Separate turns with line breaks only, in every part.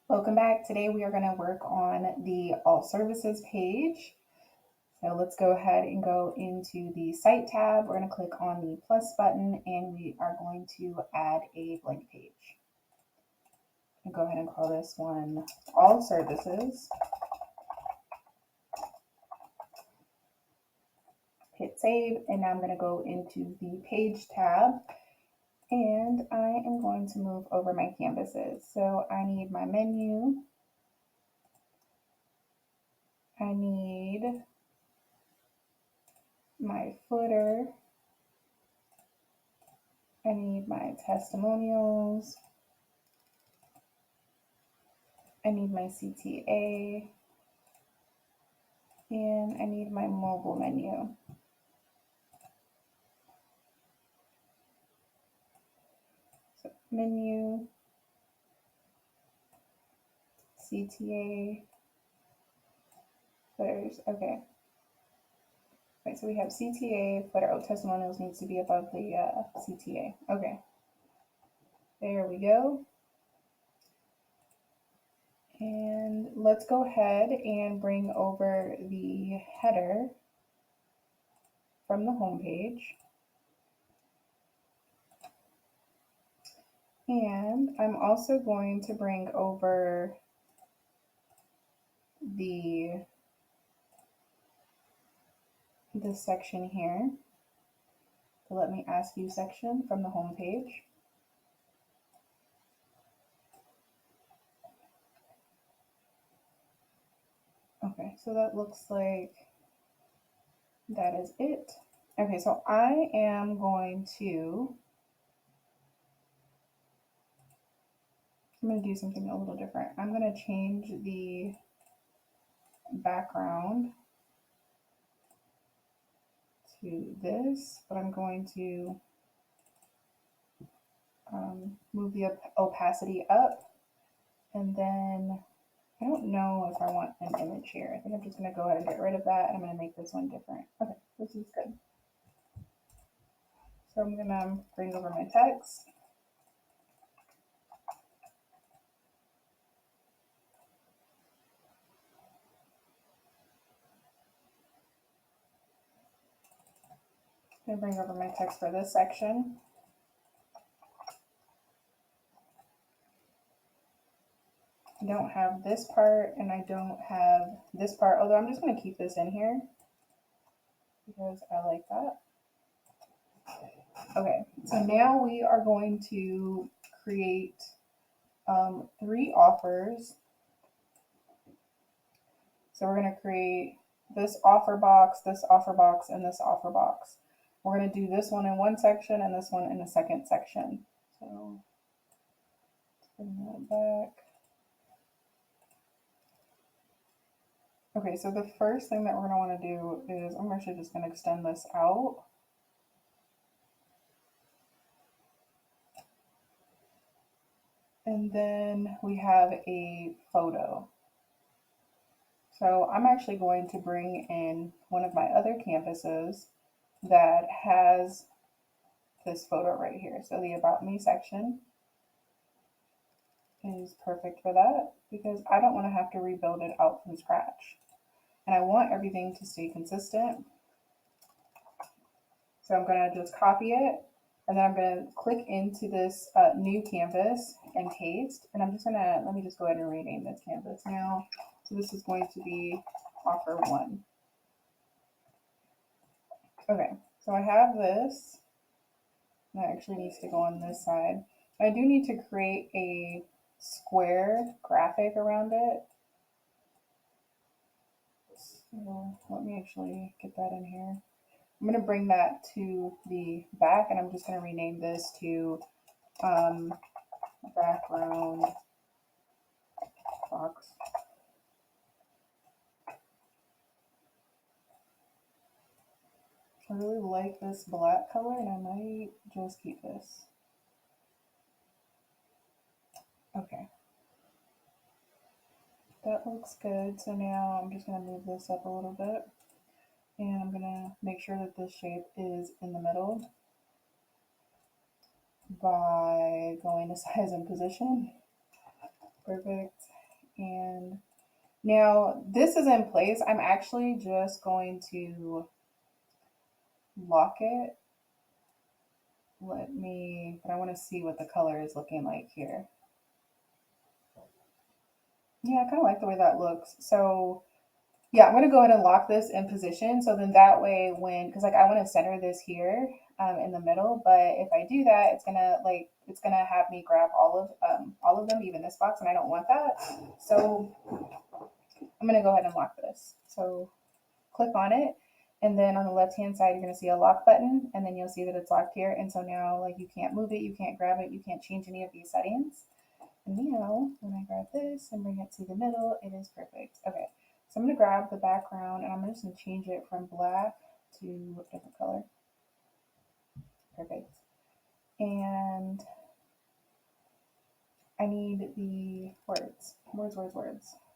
Welcome back. Today we are going to work on the All Services page. So let's go ahead and go into the Site tab. We're going to click on the plus button and we are going to add a blank page. And go ahead and call this one All Services. Hit save, and now I'm going to go into the Page tab. And I am going to move over my canvases. So I need my menu. I need my footer. I need my testimonials. I need my CTA. And I need my mobile menu. So menu, CTA, footers. Okay. Right, so we have CTA, footer. Oh, testimonials needs to be above the CTA. Okay. There we go. And let's go ahead and bring over the header from the home page. And I'm also going to bring over this section here, the Let Me Ask You section from the home page. Okay, so that looks like that is it. Okay, so I am going to do something a little different. I'm going to change the background to this, but I'm going to move the opacity up, and then I don't know if I want an image here. I think I'm just going to go ahead and get rid of that, and I'm going to make this one different. Okay, this is good. So I'm going to bring over my text. I'm going to bring over my text for this section. I don't have this part and I don't have this part, although I'm just going to keep this in here because I like that. Okay, so now we are going to create 3 offers. So we're going to create this offer box, and this offer box. We're going to do this one in one section and this one in the second section. So let's bring that back. Okay, so the first thing that we're going to want to do is I'm actually just going to extend this out. And then we have a photo. So I'm actually going to bring in one of my other campuses that has this photo right here. So the About Me section is perfect for that because I don't want to have to rebuild it out from scratch. And I want everything to stay consistent. So I'm going to just copy it, and then I'm going to click into this new campus and paste. And I'm just going to, let me just go ahead and rename this campus now. So this is going to be offer 1. Okay, so I have this. That actually needs to go on this side. I do need to create a square graphic around it. So let me actually get that in here. I'm going to bring that to the back, and I'm just going to rename this to background box. I really like this black color, and I might just keep this. Okay. That looks good. So now I'm just going to move this up a little bit, and I'm going to make sure that this shape is in the middle by going to size and position. Perfect. And now this is in place. I'm actually just going to lock it. But I want to see what the color is looking like here. Yeah, I kind of like the way that looks. So yeah, I'm gonna go ahead and lock this in position. So then that way because like I want to center this here in the middle, but if I do that, it's gonna have me grab all of them, even this box, and I don't want that. So I'm gonna go ahead and lock this. So click on it, and then on the left hand side you're gonna see a lock button, and then you'll see that it's locked here. And so now like you can't move it, you can't grab it, you can't change any of these settings. And now when I grab this and bring it to the middle, it is perfect. Okay, so I'm gonna grab the background and I'm just gonna change it from black to a different color. Perfect. And I need the words.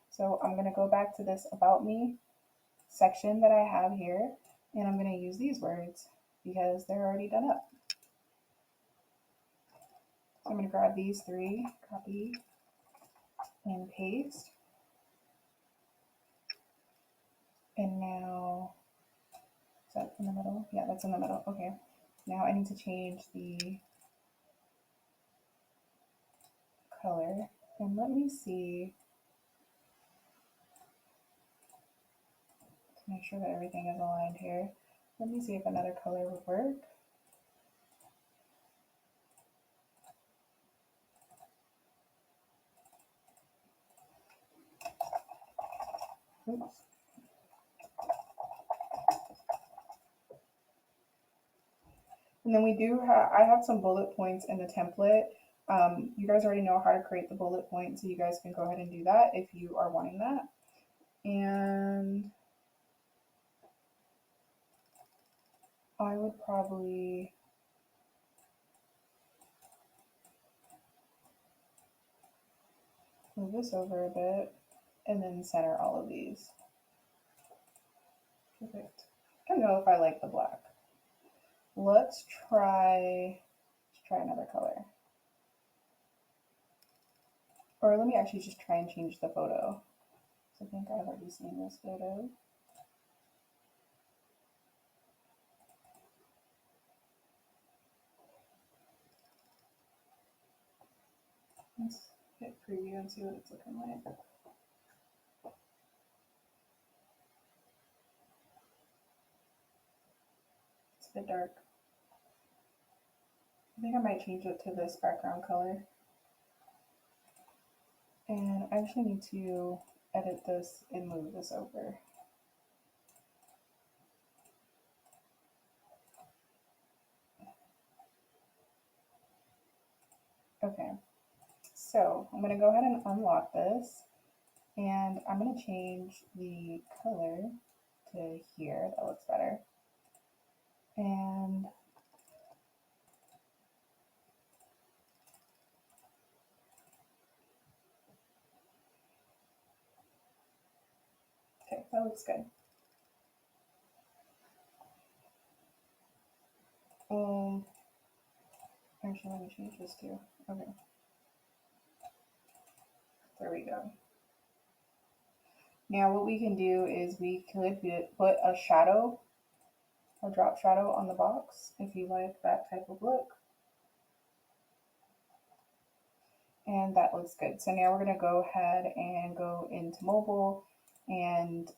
So I'm gonna go back to this about me section that I have here, and I'm gonna use these words because they're already done up. So I'm gonna grab these three, copy and paste. And now, is that in the middle? Yeah, that's in the middle. Okay. Now I need to change the color. And let me see to make sure that everything is aligned here. Let me see if another color would work. Oops. And then I have some bullet points in the template. You guys already know how to create the bullet points, so you guys can go ahead and do that if you are wanting that. And I would probably move this over a bit and then center all of these. Perfect. I don't know if I like the black. Let's try another color. Or let me actually just try and change the photo. So I think I've already seen this photo. Let's hit preview and see what it's looking like. It's a bit dark. I think I might change it to this background color. And I actually need to edit this and move this over. Okay, so I'm gonna go ahead and unlock this, and I'm gonna change the color to here. That looks better. And okay, that looks good. Actually, let me change this too. Okay, there we go. Now what we can do is we could put a shadow, a drop shadow on the box if you like that type of look. And that looks good. So now we're going to go ahead and go into mobile and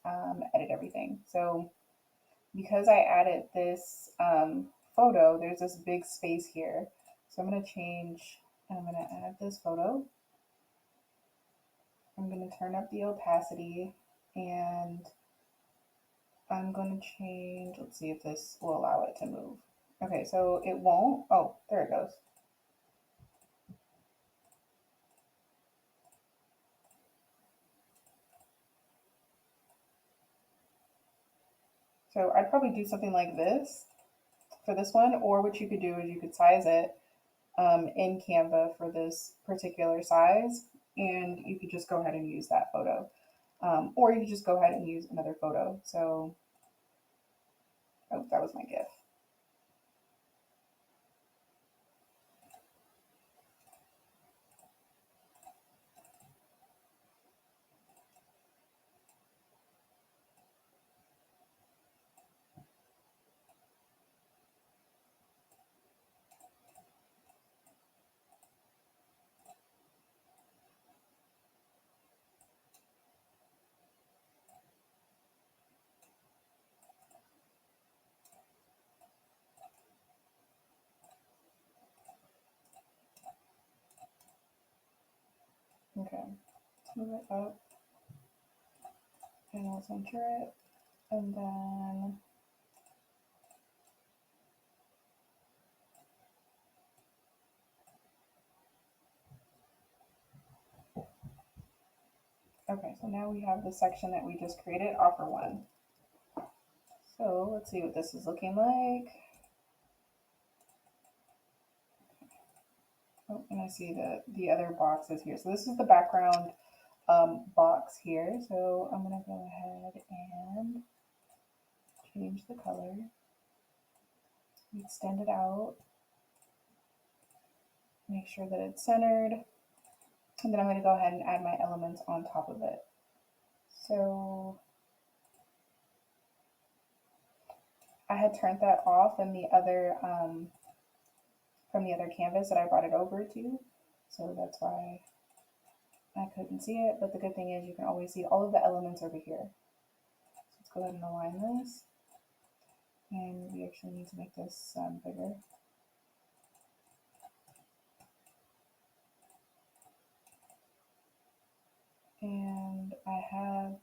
edit everything. So because I added this photo, there's this big space here. So I'm going to change, and I'm going to add this photo. I'm going to turn up the opacity, and I'm going to change, let's see if this will allow it to move. Okay, so it won't. Oh, there it goes. So I'd probably do something like this for this one, or what you could do is you could size it in Canva for this particular size, and you could just go ahead and use that photo. Or you could just go ahead and use another photo. So, oh, that was my GIF. Okay, let's move it up and we'll center it. And then okay, so now we have the section that we just created, offer one. So let's see what this is looking like. Oh, and I see the other boxes here. So this is the background box here. So I'm gonna go ahead and change the color, extend it out, make sure that it's centered, and then I'm gonna go ahead and add my elements on top of it. So I had turned that off in the other from the other canvas that I brought it over to, so that's why I couldn't see it. But the good thing is you can always see all of the elements over here. So let's go ahead and align this, and we actually need to make this bigger. And I have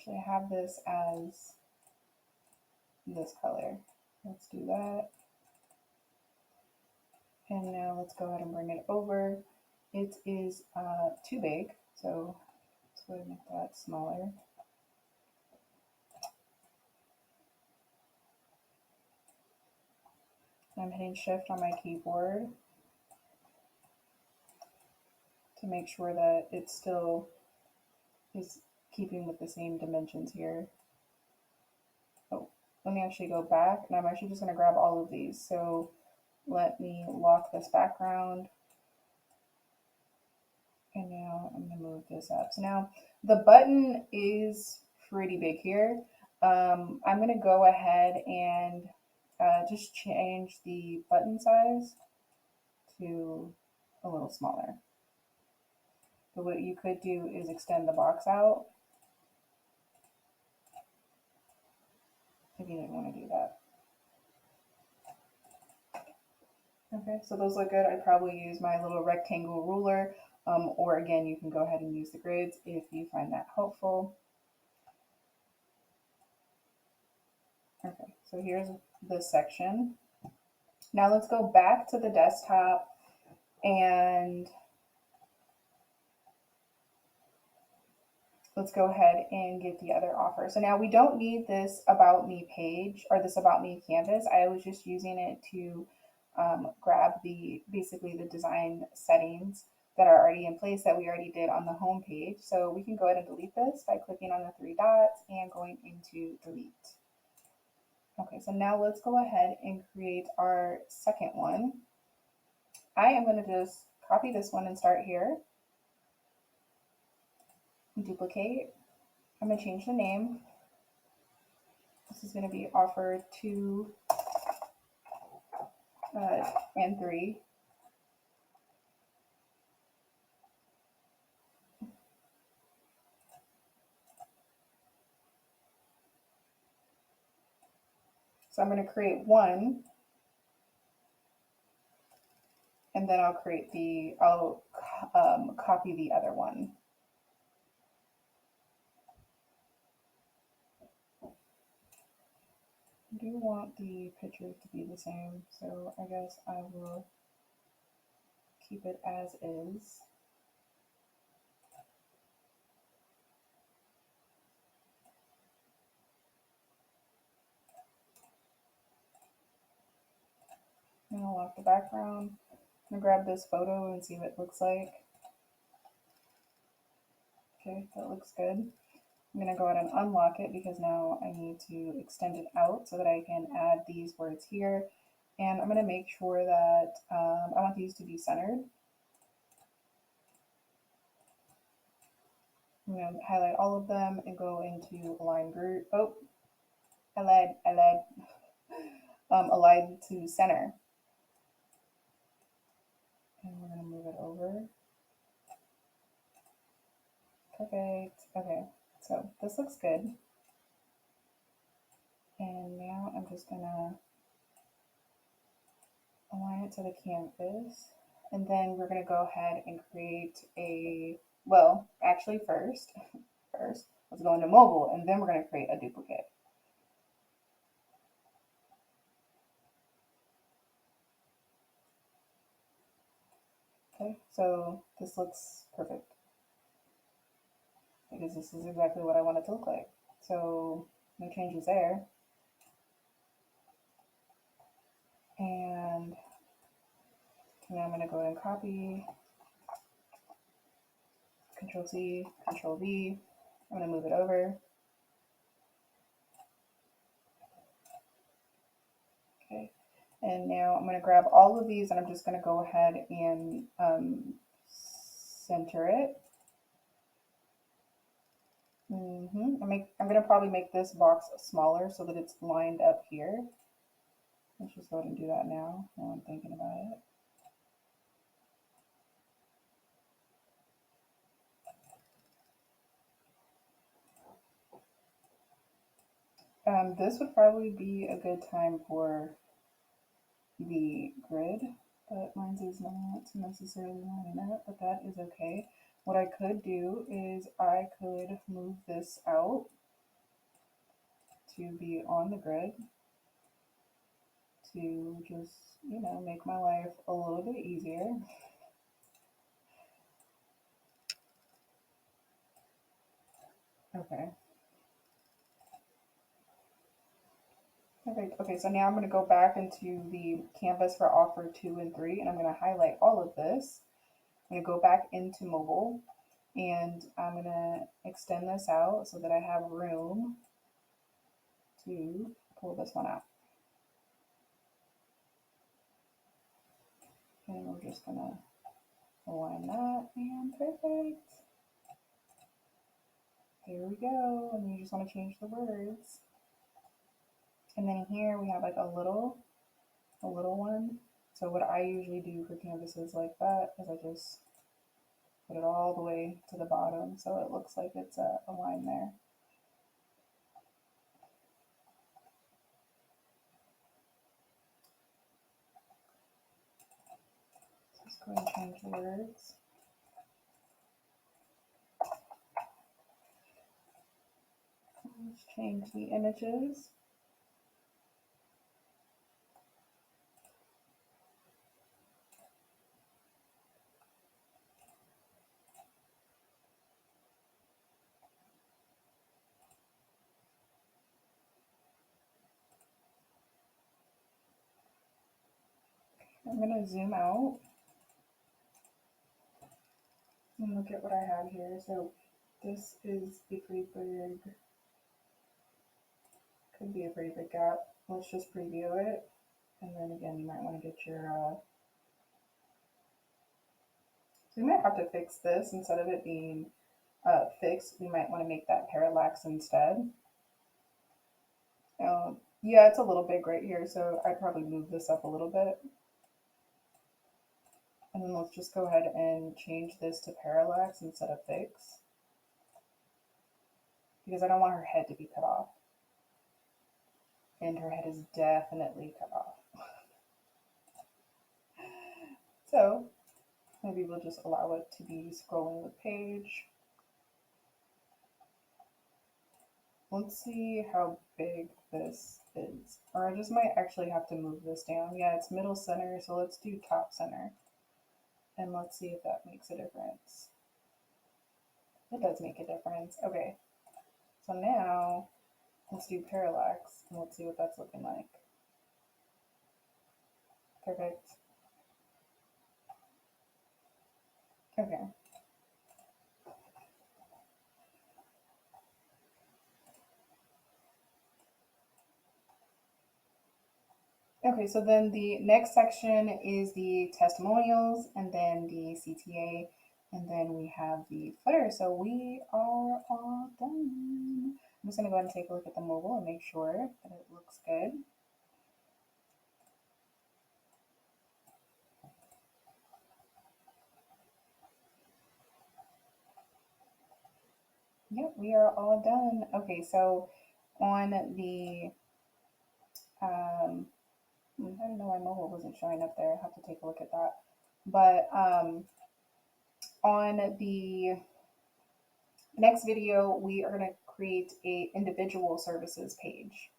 I have this as this color. Let's do that. And now let's go ahead and bring it over. It is too big, so let's go ahead and make that smaller. I'm hitting shift on my keyboard to make sure that it still is keeping with the same dimensions here. Oh, let me actually go back, and I'm actually just going to grab all of these. So let me lock this background. And now I'm going to move this up. So now the button is pretty big here. I'm going to go ahead and just change the button size to a little smaller. But what you could do is extend the box out if you didn't want to do that. Okay, so those look good. I'd probably use my little rectangle ruler, or again, you can go ahead and use the grids if you find that helpful. Okay, so here's this section. Now let's go back to the desktop and let's go ahead and get the other offer. So now we don't need this About Me page or this About Me canvas. I was just using it to grab basically the design settings that are already in place that we already did on the home page. So we can go ahead and delete this by clicking on the three dots and going into delete. Okay, so now let's go ahead and create our second one. I am going to just copy this one and start here. Duplicate. I'm going to change the name. This is going to be offer 2 and 3. So I'm going to create one, and then I'll copy the other one. I do want the pictures to be the same, so I guess I will keep it as is. And I'll lock the background. I'm going to grab this photo and see what it looks like. Okay, that looks good. I'm going to go ahead and unlock it because now I need to extend it out so that I can add these words here. And I'm going to make sure that I want these to be centered. I'm going to highlight all of them and go into align group. Oh, align to center. And we're going to move it over. Perfect. Okay, so this looks good. And now I'm just going to align it to the canvas. And then we're going to go ahead and create a, well, actually first, let's go into mobile and then we're going to create a duplicate. Okay, so this looks perfect because this is exactly what I want it to look like. So no changes there. And now I'm going to go ahead and copy, Control C, Control V. I'm going to move it over. Okay, and now I'm going to grab all of these and I'm just going to go ahead and center it. I'm going to probably make this box smaller so that it's lined up here. Let's just go ahead and do that now while I'm thinking about it. This would probably be a good time for the grid, but mine is not necessarily lining up, but that is okay. What I could do is I could move this out to be on the grid to just, make my life a little bit easier. Okay. Perfect. Okay, so now I'm going to go back into the canvas for offer 2 and 3, and I'm going to highlight all of this. I'm going to go back into mobile, and I'm going to extend this out so that I have room to pull this one out. And we're just going to align that, and perfect. There we go. And you just want to change the words. And then here we have like a little one. So what I usually do for canvases like that is I just put it all the way to the bottom so it looks like it's a line there. Let's go and change the words. Let's change the images. I'm going to zoom out and look at what I have here. So this is a pretty big, could be a pretty big gap. Let's just preview it. And then again, you might want to get your, so you might have to fix this instead of it being fixed. We might want to make that parallax instead. Yeah, it's a little big right here, so I'd probably move this up a little bit. And then let's just go ahead and change this to parallax instead of fix, because I don't want her head to be cut off. And her head is definitely cut off. So maybe we'll just allow it to be scrolling the page. Let's see how big this is. Or I just might actually have to move this down. Yeah, it's middle center, so let's do top center. And let's see if that makes a difference. It does make a difference. Okay, so now let's do parallax and let's see what that's looking like. Perfect. Okay. Okay, so then the next section is the testimonials and then the CTA, and then we have the footer. So we are all done. I'm just gonna go ahead and take a look at the mobile and make sure that it looks good. Yep, we are all done. Okay, so on the, I don't know why mobile wasn't showing up there. I have to take a look at that. But on the next video, we are going to create a individual services page.